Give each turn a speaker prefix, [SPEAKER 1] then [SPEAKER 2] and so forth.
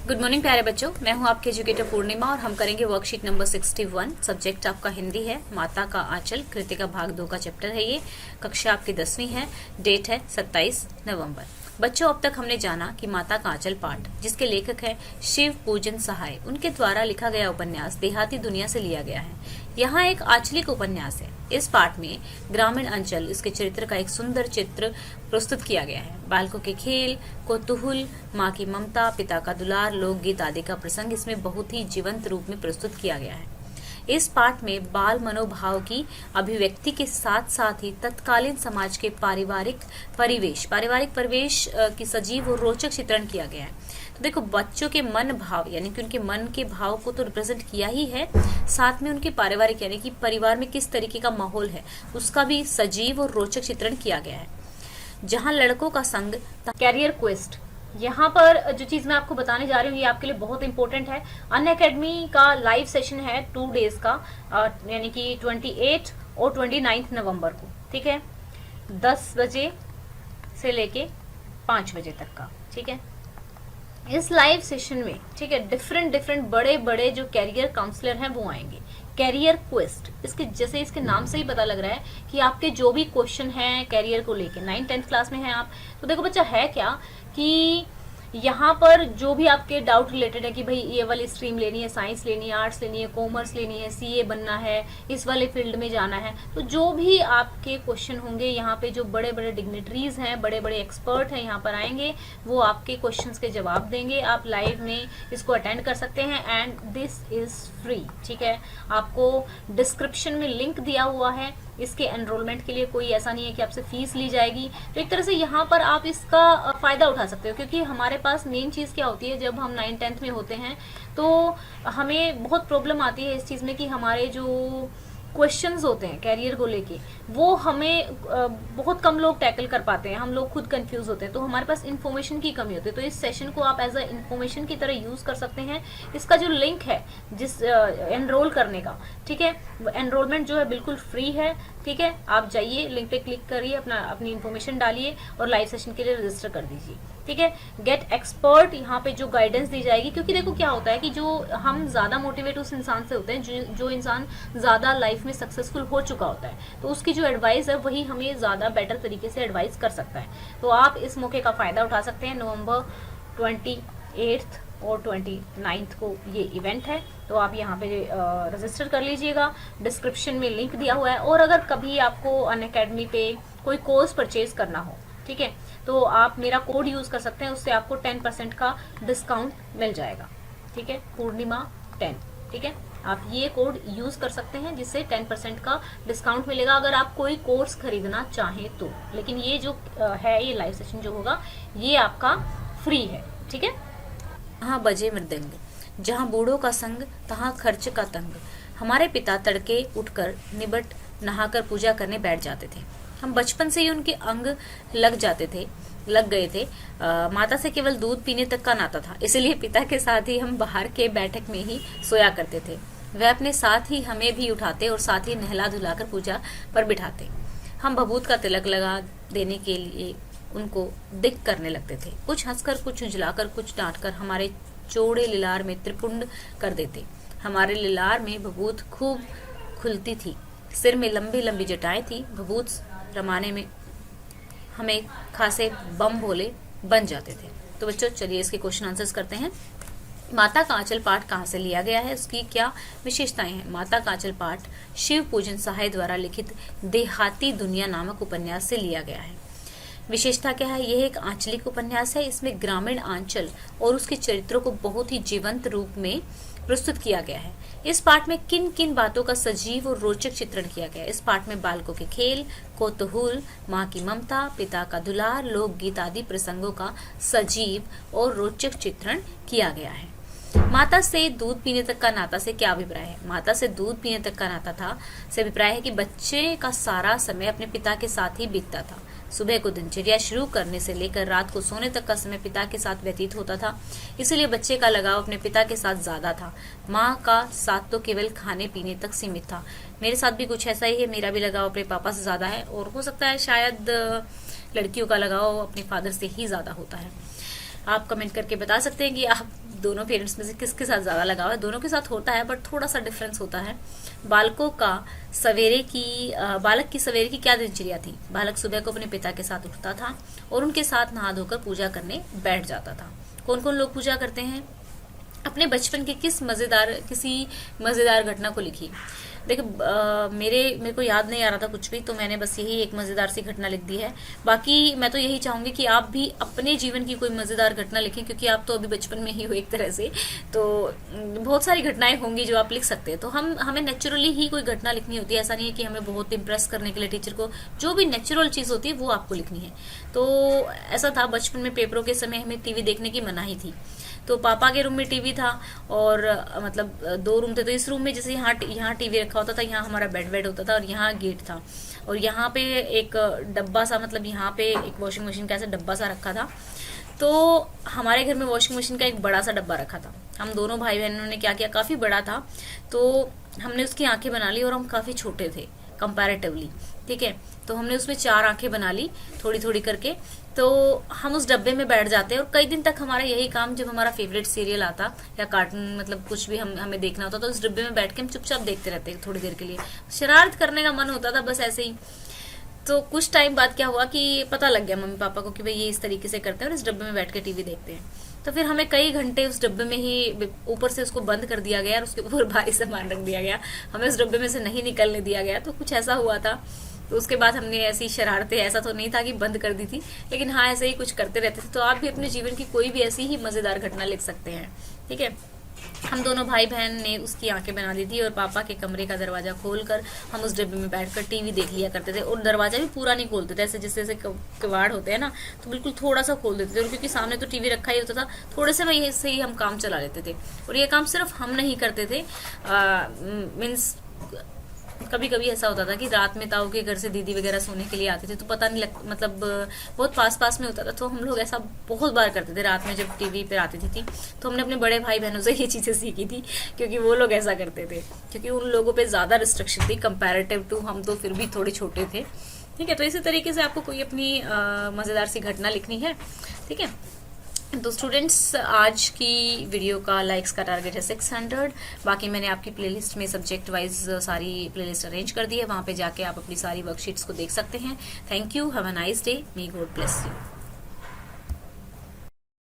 [SPEAKER 1] Good morning प्यारे बच्चों, मैं हूं आपके एजुकेटर पूर्णिमा और हम करेंगे वर्कशीट नंबर 61। सब्जेक्ट आपका हिंदी है। माता का आंचल कृतिका भाग 2 का चैप्टर है ये। कक्षा आपकी 10वीं है। डेट है 27 नवंबर। बच्चों, अब तक हमने जाना कि माता का आंचल पाठ, जिसके लेखक है शिव पूजन सहाय, उनके द्वारा लिखा गया उपन्यास देहाती दुनिया से लिया गया है। यहाँ एक आंचलिक उपन्यास है। इस पाठ में ग्रामीण अंचल, इसके चरित्र का एक सुंदर चित्र प्रस्तुत किया गया है। बालकों के खेल, कौतूहल, माँ की ममता, पिता का दुलार, लोकगीत आदि का प्रसंग इसमें बहुत ही जीवंत रूप में प्रस्तुत किया गया है। इस पाठ में बाल मनोभाव की अभिव्यक्ति के साथ साथ ही तत्कालीन समाज के पारिवारिक परिवेश की सजीव और रोचक चित्रण किया गया है। तो देखो, बच्चों के मन भाव यानी कि उनके मन के भाव को तो रिप्रेजेंट किया ही है, साथ में उनके पारिवारिक यानी कि परिवार में किस तरीके का माहौल है उसका भी सजीव और रोचक चित्रण किया गया है। जहां लड़कों का संग कैरियर क्वेस्ट, यहाँ पर जो चीज मैं आपको बताने जा रही हूँ ये आपके लिए बहुत इंपॉर्टेंट है। अनअकैडमी का लाइव सेशन है 2 डेज का, यानी कि 28 और 29 नवंबर को, ठीक है, 10 बजे से लेके 5 बजे तक का, ठीक है। इस लाइव सेशन में, ठीक है, डिफरेंट बड़े बड़े जो कैरियर काउंसलर हैं वो आएंगे। कैरियर क्वेस्ट, इसके जैसे इसके नाम से ही पता लग रहा है कि आपके जो भी क्वेश्चन हैं कैरियर को लेके, 9th-10th क्लास में हैं आप, तो देखो बच्चा है क्या कि यहाँ पर जो भी आपके डाउट रिलेटेड है कि भाई ये वाली स्ट्रीम लेनी है, साइंस लेनी है, आर्ट्स लेनी है, कॉमर्स लेनी है, सीए बनना है, इस वाले फील्ड में जाना है, तो जो भी आपके क्वेश्चन होंगे यहाँ पे जो बड़े बड़े डिग्निटरीज हैं, बड़े बड़े एक्सपर्ट हैं यहाँ पर आएंगे, वो आपके क्वेश्चंस के जवाब देंगे। आप लाइव में इसको अटेंड कर सकते हैं एंड दिस इज फ्री, ठीक है। आपको डिस्क्रिप्शन में लिंक दिया हुआ है। इसके एनरोलमेंट के लिए कोई ऐसा नहीं है कि आपसे फीस ली जाएगी, तो एक तरह से यहाँ पर आप इसका फायदा उठा सकते हो, क्योंकि हमारे पास मेन चीज क्या होती है, जब हम 9th-10th में होते हैं तो हमें बहुत प्रॉब्लम आती है इस चीज में कि हमारे जो क्वेश्चंस होते हैं कैरियर को लेके वो हमें बहुत कम लोग टैकल कर पाते हैं, हम लोग खुद कंफ्यूज होते हैं, तो हमारे पास इन्फॉर्मेशन की कमी होती है। तो इस सेशन को आप एज अ इन्फॉर्मेशन की तरह यूज कर सकते हैं। इसका जो लिंक है जिस एनरोल करने का, ठीक है, एनरोलमेंट जो है बिल्कुल फ्री है, ठीक है। आप जाइए, लिंक पे क्लिक करिए, अपनी इन्फॉर्मेशन डालिए और लाइव सेशन के लिए रजिस्टर कर दीजिए, ठीक है। गेट एक्सपर्ट, यहाँ पे जो गाइडेंस दी जाएगी, क्योंकि देखो क्या होता है कि जो हम ज्यादा मोटिवेट उस इंसान से होते हैं जो इंसान ज्यादा लाइफ में सक्सेसफुल हो चुका होता है, तो उसकी जो एडवाइस है वही हमें ज्यादा बेटर तरीके से एडवाइस कर सकता है। तो आप इस मौके का फायदा उठा सकते हैं। नवंबर 28 और 29 को ये इवेंट है, तो आप यहाँ पे रजिस्टर कर लीजिएगा। डिस्क्रिप्शन में लिंक दिया हुआ है। और अगर कभी आपको अनअकैडमी पे कोई कोर्स परचेज करना हो, ठीक है, तो आप मेरा कोड यूज कर सकते हैं, उससे आपको 10% का डिस्काउंट मिल जाएगा, ठीक है, पूर्णिमा 10, ठीक है। आप ये कोड यूज कर सकते हैं जिससे 10% का डिस्काउंट मिलेगा अगर आप कोई कोर्स खरीदना चाहें तो। लेकिन ये जो है, ये लाइव सेशन जो होगा ये आपका फ्री है, ठीक है। हाँ, बजे मृदंग, जहाँ बूढ़ों का संग तहाँ खर्च का तंग। हमारे पिता तड़के उठकर निबट नहाकर पूजा करने बैठ जाते थे। हम बचपन से ही उनके अंग लग गए थे। माता से केवल दूध पीने तक का नाता था, इसलिए पिता के साथ ही हम बाहर के बैठक में ही सोया करते थे। वह अपने साथ ही हमें भी उठाते और साथ ही नहला धुलाकर पूजा पर बिठाते। हम भभूत का तिलक लगा देने के लिए उनको दिक करने लगते थे। कुछ हंसकर, कुछ झुंझलाकर, कुछ डांटकर हमारे चौड़े लिलार में त्रिपुंड कर देते। हमारे लिलार में भभूत खूब खुलती थी, सिर में लंबी लंबी जटाएं थी। भभूत रमाने में हमें खासे बम भोले बन जाते थे। तो बच्चों, चलिए इसके क्वेश्चन आंसर्स करते हैं। माता का आंचल पाठ कहाँ से लिया गया है, उसकी क्या विशेषताएं हैं। माता का आंचल पाठ शिव पूजन सहाय द्वारा लिखित देहाती दुनिया नामक उपन्यास से लिया गया है। विशेषता क्या है, यह एक आंचलिक उपन्यास है। इसमें ग्रामीण आंचल और उसके चरित्रों को बहुत ही जीवंत रूप में प्रस्तुत किया गया है। इस पाठ में किन किन बातों का सजीव और रोचक चित्रण किया गया है। इस पाठ में बालकों के खेल, कौतूहल, माँ की ममता, पिता का दुलार, लोकगीत आदि प्रसंगों का सजीव और रोचक चित्रण किया गया है। माता से दूध पीने तक का नाता से क्या अभिप्राय है। माता से दूध पीने तक का नाता था से अभिप्राय है कि बच्चे का सारा समय अपने पिता के साथ ही बीतता था। सुबह को दिनचर्या शुरू करने से लेकर रात को सोने तक का समय पिता के साथ व्यतीत होता था, इसलिए बच्चे का लगाव अपने पिता के साथ ज्यादा था। माँ का साथ तो केवल खाने पीने तक सीमित था। मेरे साथ भी कुछ ऐसा ही है, मेरा भी लगाव अपने पापा से ज्यादा है और हो सकता है शायद लड़कियों का लगाव अपने फादर से ही ज्यादा होता है। आप कमेंट करके बता सकते हैं कि आप दोनों पेरेंट्स में से किसके साथ ज़्यादा लगाव है। दोनों के साथ होता है, बट थोड़ा सा डिफरेंस होता है। बालक की सवेरे की क्या दिनचर्या थी। बालक सुबह को अपने पिता के साथ उठता था और उनके साथ नहा धोकर पूजा करने बैठ जाता था। कौन कौन लोग पूजा करते हैं। अपने बचपन के किसी मजेदार घटना को लिखिए। देखो मेरे को याद नहीं आ रहा था कुछ भी, तो मैंने बस यही एक मजेदार सी घटना लिख दी है। बाकी मैं तो यही चाहूंगी कि आप भी अपने जीवन की कोई मजेदार घटना लिखें, क्योंकि आप तो अभी बचपन में ही हो एक तरह से, तो बहुत सारी घटनाएं होंगी जो आप लिख सकते हैं। तो हमें नेचुरली ही कोई घटना लिखनी होती है। ऐसा नहीं है कि हमें बहुत इम्प्रेस करने के लिए टीचर को, जो भी नेचुरल चीज होती है वो आपको लिखनी है। तो ऐसा था, बचपन में पेपरों के समय हमें टीवी देखने की मनाही थी। तो पापा के रूम में टीवी था और मतलब 2 रूम थे। तो इस रूम में जैसे यहाँ टीवी रखा होता था, यहाँ हमारा बेड होता था और यहाँ गेट था और यहाँ पे एक डब्बा सा, मतलब यहाँ पे एक वॉशिंग मशीन का ऐसा डब्बा सा रखा था। तो हमारे घर में वॉशिंग मशीन का एक बड़ा सा डब्बा रखा था। हम दोनों भाई बहनों ने क्या किया, काफी बड़ा था, तो हमने उसकी आंखें बना ली और हम काफी छोटे थे कंपैरेटिवली, ठीक है। तो हमने उसमें 4 आंखें बना ली थोड़ी थोड़ी करके। तो हम उस डब्बे में बैठ जाते और कई दिन तक हमारा यही काम, जब हमारा फेवरेट सीरियल आता या कार्टून, मतलब कुछ भी हमें देखना होता, तो उस डब्बे में बैठ के हम चुपचाप देखते रहते थोड़ी देर के लिए। शरारत करने का मन होता था बस ऐसे ही। तो कुछ टाइम बाद क्या हुआ कि पता लग गया मम्मी पापा को कि भाई ये इस तरीके से करते हैं और इस डब्बे में बैठ के टीवी देखते हैं। तो फिर हमें कई घंटे उस डब्बे में ही, ऊपर से उसको बंद कर दिया गया और उसके ऊपर भारी सामान रख दिया गया, हमें उस डब्बे में से नहीं निकलने दिया गया। तो कुछ ऐसा हुआ था। तो उसके बाद हमने ऐसी शरारतें, ऐसा तो नहीं था कि बंद कर दी थी, लेकिन हाँ ऐसे ही कुछ करते रहते थे। तो आप भी अपने जीवन की कोई भी ऐसी ही मजेदार घटना लिख सकते हैं, ठीक है। हम दोनों भाई बहन ने उसकी आंखें बना दी थी और पापा के कमरे का दरवाजा खोलकर हम उस डब्बे में बैठकर टीवी देख लिया करते थे। और दरवाजा भी पूरा नहीं खोलते थे, ऐसे जैसे किवाड़ होते हैं ना, तो बिल्कुल थोड़ा सा खोल देते थे। और क्योंकि सामने तो टीवी रखा ही होता था, थोड़े से में से ही हम काम चला लेते थे। और ये काम सिर्फ हम नहीं करते थे, मीन्स कभी कभी ऐसा होता था कि रात में ताऊ के घर से दीदी वगैरह सोने के लिए आते थे, तो पता नहीं मतलब बहुत पास में होता था। तो हम लोग ऐसा बहुत बार करते थे, रात में जब टीवी पे आती थी तो हमने अपने बड़े भाई बहनों से ये चीजें सीखी थी, क्योंकि वो लोग ऐसा करते थे, क्योंकि उन लोगों पे ज्यादा रिस्ट्रिक्शन थी कंपैरेटिव टू हम, तो फिर भी थोड़े छोटे थे, ठीक है। तो इसी तरीके से आपको कोई अपनी मजेदार सी घटना लिखनी है, ठीक है। तो स्टूडेंट्स, आज की वीडियो का लाइक्स का टारगेट है 600। बाकी मैंने आपकी प्लेलिस्ट में सब्जेक्ट वाइज सारी प्लेलिस्ट अरेंज कर दी है, वहां पे जाके आप अपनी सारी वर्कशीट्स को देख सकते हैं। Thank you, have a nice day, may God bless you.